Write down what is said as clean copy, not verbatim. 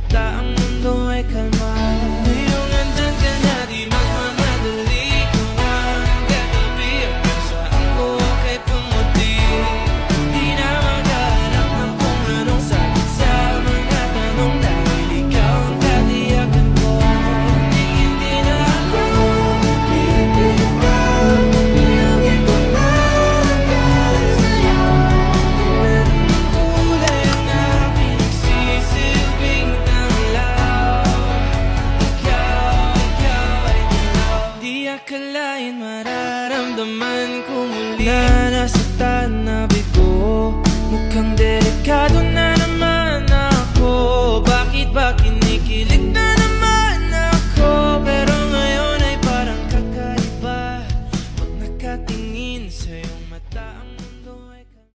mata ang mundo ay kalma. Ngayong andyan ka na, di magmamadali ko na katabi hanggang sa ako kay pumuti. Di na maghahanap ng kung anong sagot sa mga tanong dahil ikaw ang katiyakan ko. Hindi na ako bibitaw, iyagin ko na dahil sa'yo. Meron ng kulay ang aking nagsisilbing tanglaw. Ikaw ay dilaw. Di akalain mararamdaman ko muli na nasaktan na bigo. Mukhang delikado na naman ako. Bakit ba kinikilig na naman ako? Pero ngayon ay parang kakaiba pag nakatingin sa iyong mata ang